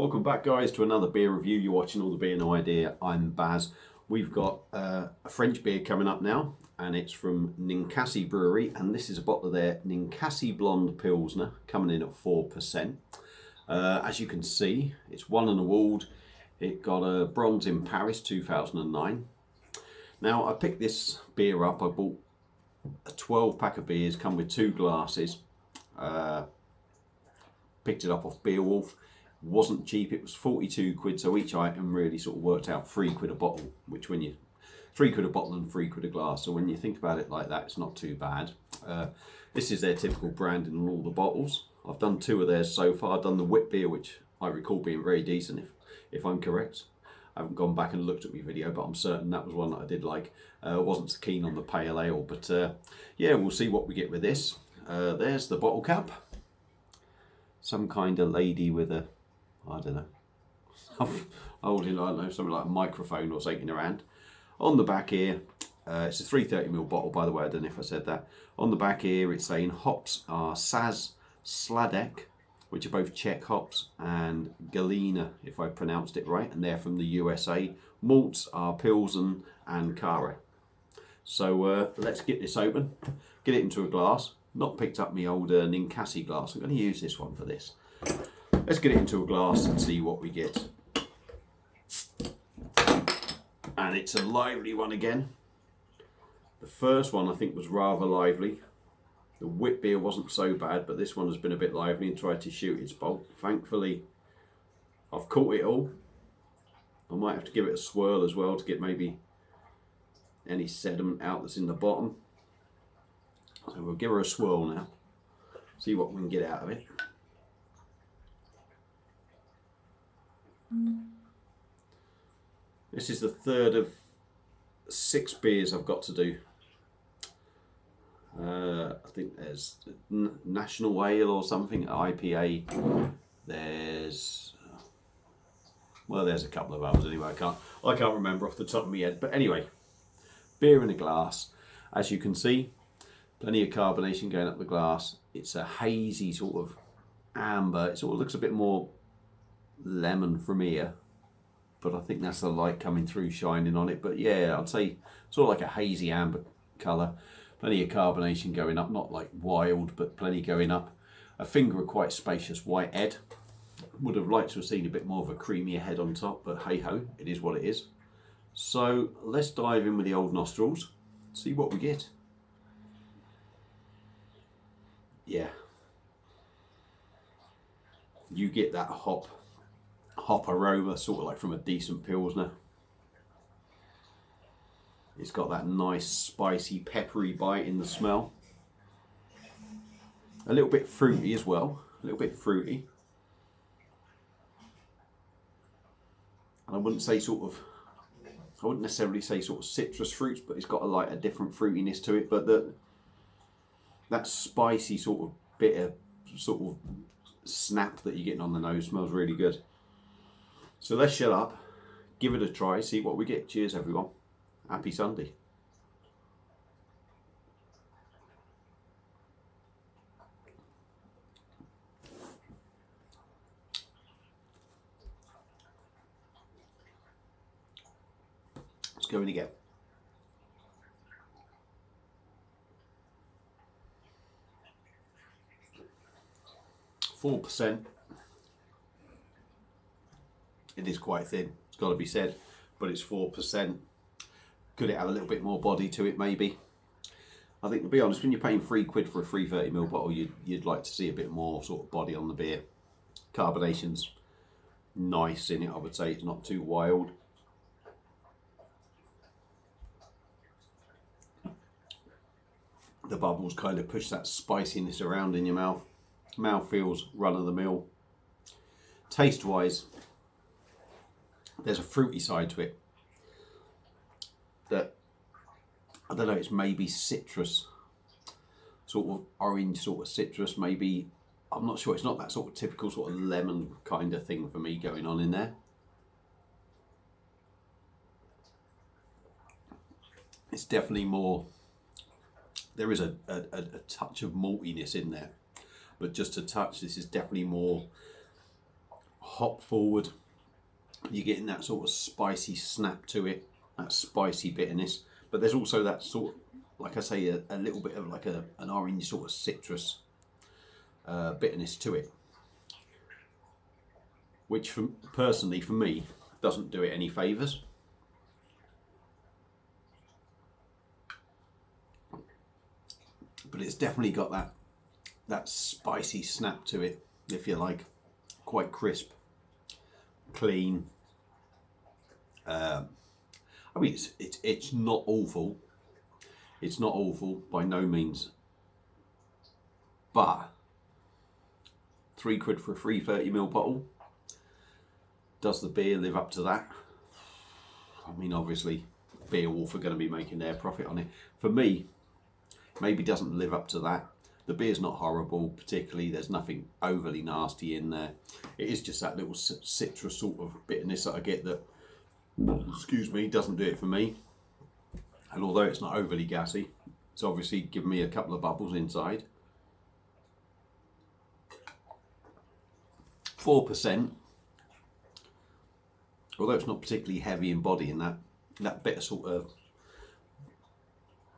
Welcome back, guys, to another beer review. You're watching All the Beer No Idea. I'm Baz. We've got a French beer coming up now, and it's from Ninkasi Brewery, and this is a bottle of their Ninkasi Blonde Pilsner, coming in at 4%. As you can see, it's won an award. It got a bronze in Paris 2009. Now, I picked this beer up. I bought a 12 pack of beers, come with 2 glasses. Picked it up off Beerwolf. Wasn't cheap, it was 42 quid, so each item really sort of worked out 3 quid a bottle, which when you 3 quid a bottle and 3 quid a glass, so when you think about it like that, it's not too bad. This is their typical branding on all the bottles. I've done 2 of theirs so far. I've done the wit beer, which I recall being very decent, if I'm correct. I haven't gone back and looked at my video, but I'm certain that was one that I did like. Wasn't so keen on the pale ale, but yeah, we'll see what we get with this. There's the bottle cap. Some kind of lady with a, I don't know, holding, I don't know, something like a microphone or something in her hand. On the back here, it's a 330ml bottle, by the way, I don't know if I said that. On the back here, it's saying hops are Saz, Sladek, which are both Czech hops, and Galina, if I pronounced it right, and they're from the USA. Malts are Pilsen and Kara. So let's get this open, get it into a glass. Not picked up my old Ninkasi glass. I'm going to use this one for this. Let's get it into a glass and see what we get. And it's a lively one again. The first one I think was rather lively. The wit beer wasn't so bad, but this one has been a bit lively and tried to shoot its bolt. Thankfully, I've caught it all. I might have to give it a swirl as well to get maybe any sediment out that's in the bottom. So we'll give her a swirl now, see what we can get out of it. This is the third of 6 beers I've got to do. I think there's National Ale or something, IPA. There's, well, there's a couple of others anyway. I can't remember off the top of my head. But anyway, beer in a glass. As you can see, plenty of carbonation going up the glass. It's a hazy sort of amber. It sort of looks a bit more lemon from here, but I think that's the light coming through shining on it. But yeah, I'd say sort of like a hazy amber colour. Plenty of carbonation going up, not like wild, but plenty going up. A finger of quite spacious white head. Would have liked to have seen a bit more of a creamier head on top, but hey ho, it is what it is. So let's dive in with the old nostrils, see what we get. Yeah, you get that hop aroma, sort of like from a decent Pilsner. It's got that nice spicy peppery bite in the smell. A little bit fruity as well, a little bit fruity. And I wouldn't necessarily say sort of citrus fruits, but it's got a different fruitiness to it. But that spicy sort of bitter sort of snap that you're getting on the nose smells really good. So let's shut up, give it a try, see what we get. Cheers everyone. Happy Sunday. Let's go in again. %. It is quite thin, it's got to be said, but it's 4%. Could it have a little bit more body to it maybe? I think, to be honest, when you're paying 3 quid for a 330ml bottle, you'd like to see a bit more sort of body on the beer. Carbonation's nice in it, I would say. It's not too wild. The bubbles kind of push that spiciness around in your mouth. Mouth feels run of the mill. Taste wise, there's a fruity side to it that, I don't know, it's maybe citrus, sort of orange sort of citrus maybe. I'm not sure, it's not that sort of typical sort of lemon kind of thing for me going on in there. It's definitely more, there is a touch of maltiness in there, but just a touch. This is definitely more hop forward. You're getting that sort of spicy snap to it, that spicy bitterness. But there's also that sort of, like I say, a little bit of like an orange sort of citrus bitterness to it, which personally for me doesn't do it any favours. But it's definitely got that spicy snap to it, if you like. Quite crisp, clean. I mean, it's not awful. It's not awful by no means. But £3 for a free 30ml bottle. Does the beer live up to that? I mean, obviously, Beowulf are going to be making their profit on it. For me, maybe doesn't live up to that. The beer's not horrible, particularly. There's nothing overly nasty in there. It is just that little citrus sort of bitterness that I get that, excuse me, doesn't do it for me. And although it's not overly gassy, it's obviously given me a couple of bubbles inside. 4%. Although it's not particularly heavy in body, and that bit of sort of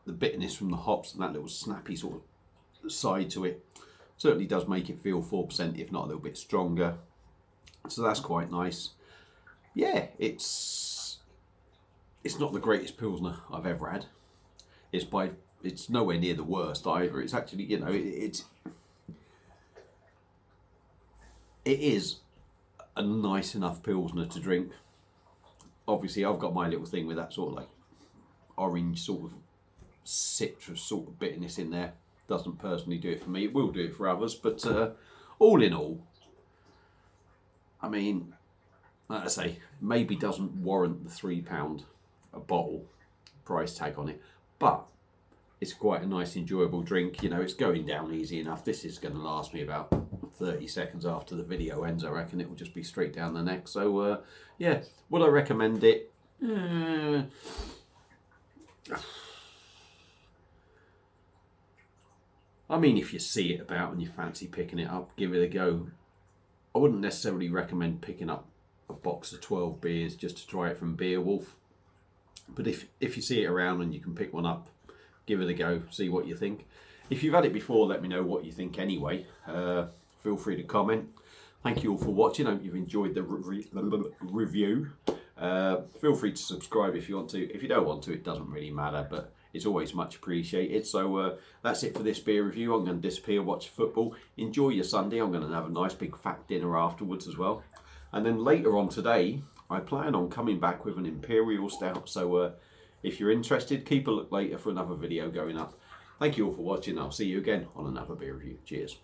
the bitterness from the hops and that little snappy sort of side to it certainly does make it feel 4%, if not a little bit stronger. So that's quite nice. Yeah, it's not the greatest pilsner I've ever had. It's nowhere near the worst either. It's actually, you know, it is a nice enough pilsner to drink. Obviously, I've got my little thing with that sort of like orange sort of citrus sort of bitterness in there. Doesn't personally do it for me. It will do it for others, but all in all, I mean, like I say, maybe doesn't warrant the £3 a bottle price tag on it, but it's quite a nice, enjoyable drink. You know, it's going down easy enough. This is going to last me about 30 seconds after the video ends. I reckon it will just be straight down the neck. So, yeah, would I recommend it? I mean, if you see it about and you fancy picking it up, give it a go. I wouldn't necessarily recommend picking up a box of 12 beers just to try it from Beowulf. But if you see it around and you can pick one up, give it a go, see what you think. If you've had it before, let me know what you think anyway. Feel free to comment. Thank you all for watching. I hope you've enjoyed the review. Feel free to subscribe if you want to. If you don't want to, it doesn't really matter, but it's always much appreciated. So that's it for this beer review. I'm going to disappear, watch football. Enjoy your Sunday. I'm going to have a nice big fat dinner afterwards as well. And then later on today, I plan on coming back with an Imperial Stout. So if you're interested, keep a look later for another video going up. Thank you all for watching. I'll see you again on another beer review. Cheers.